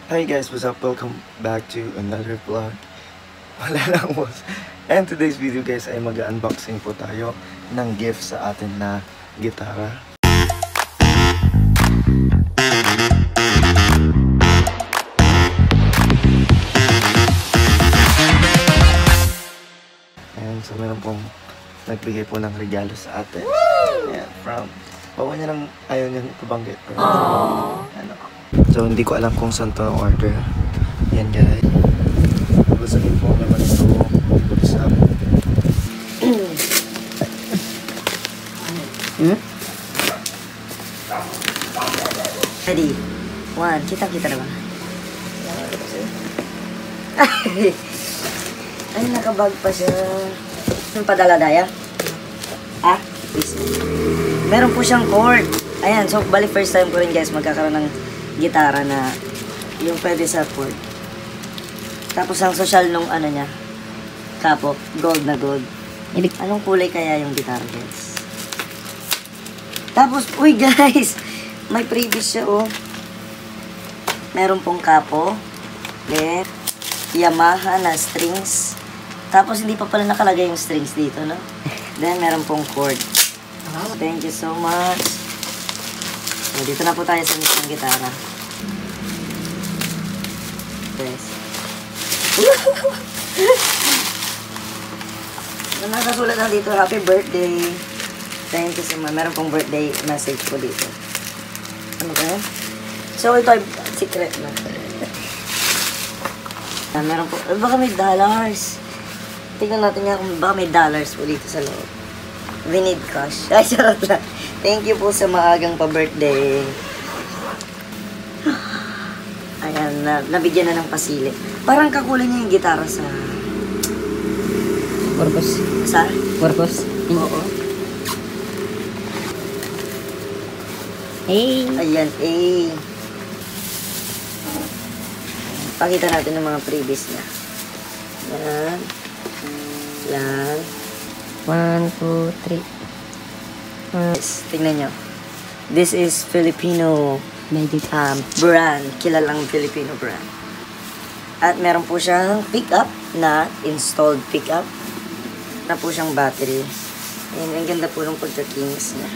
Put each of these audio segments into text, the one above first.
Hi guys, what's up? Welcome back to another vlog. Wala lang boss. And today's video guys ay mag-unboxing po tayo ng gift sa atin na gitara. And so meron pong nagbigay po ng regalo sa atin. Ayan, from bawa niya lang ayaw niyang pabanggit. Ano? So, hindi ko alam kung saan to order. Yan guys. Sabihin po naman ito. What's up? Ready? One. Kita-kita na ba? Ay, nakabag pa siya. Yung padala daya? Ah? Please. Meron po siyang cord. Ayan, so bali first time ko rin guys magkakaroon ng gitara na yung pwede sa cord. Tapos ang social nung ano niya, kapok, gold na gold. Anong kulay kaya yung gitara guys? Tapos, uy guys, may previous siya oh. Meron pong kapo, left, Yamaha na strings. Tapos hindi pa pala nakalagay yung strings dito, no? Then meron pong cord. Thank you so much. So, dito na po tayo sa mismong gitara. Yes. Nakasulat na dito, happy birthday. Thank you so much. Meron pong birthday message po dito. Ano ba yan? So, ito ay secret na. Meron po, baka may dollars. Tingnan natin nga kung baka may dollars po dito sa loob. We need cash. Ay, charot lang. Thank you po sa maagang pa-birthday. Ayan, nabigyan na ng pasili. Parang kakulay niya yung gitara sa... Corpus. Sa? Corpus. Oo. Hey! Ayan, eh. Pakita natin ng mga previous niya. Ayan. Ayan. 1, 2, 3. Yes, tingnan nyo. This is Filipino Magic. Brand. Kilalang Filipino brand. At meron po siyang pickup na installed pickup. Na po siyang battery. Ayan, ang ganda po ng pagka-kings niya.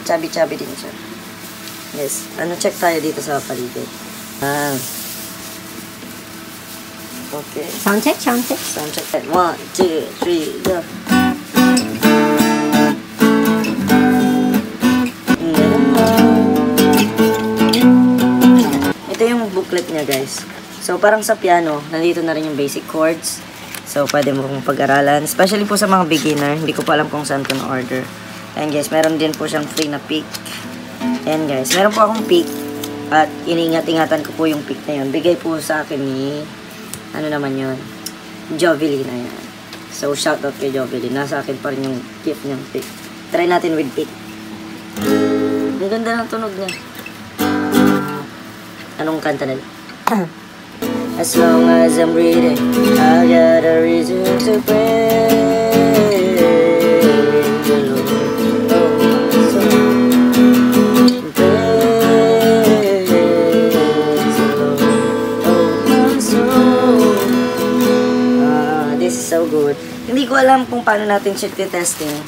Chubby-chubby din siya. Yes. Ano, check tayo dito sa paligid. Okay. Sound check, sound check. Sound check. 1, 2, 3, go. Ito yung booklet niya guys. So parang sa piano, nandito na rin yung basic chords. So pwede mo pong pag-aralan. Especially po sa mga beginner, hindi ko pa alam kung saan ko na-order. Ayan guys, meron din po siyang free na pick. Ayan guys, meron po akong pick. At iniingat-ingatan ko po yung pick na yun. Bigay po sa akin ni, ano naman yun, Jovelyn na yan. So shoutout kay Jovelyn. Nasa akin pa rin yung gift niyang pick. Try natin with pick. Ang ganda ng tunog niya. Anong kanta nila? As long as I'm breathing, I got a reason to praise the Lord. Praise the Lord. Oh, my soul. This is so good. Hindi ko alam kung paano natin siya testing.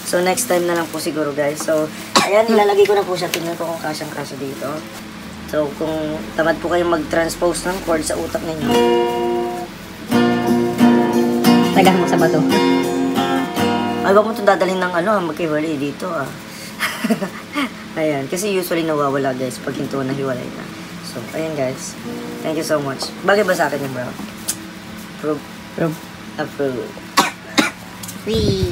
So, next time na lang po siguro guys. So, ayan, ilalagay ko na po siya. Tingnan ko kung kasyang-kasya dito. So, kung tamad po kayong mag-transpose ng chord sa utak ninyo. Tagahan mo sa bato. Ay, wag mo itong dadalhin ng ano, magkiwalay dito Ayan, kasi usually nawawala guys pag hinto na hiwalay na. So, ayan guys. Thank you so much. Bagay ba sa akin yung brown? Approve. Prob. Approve. Free.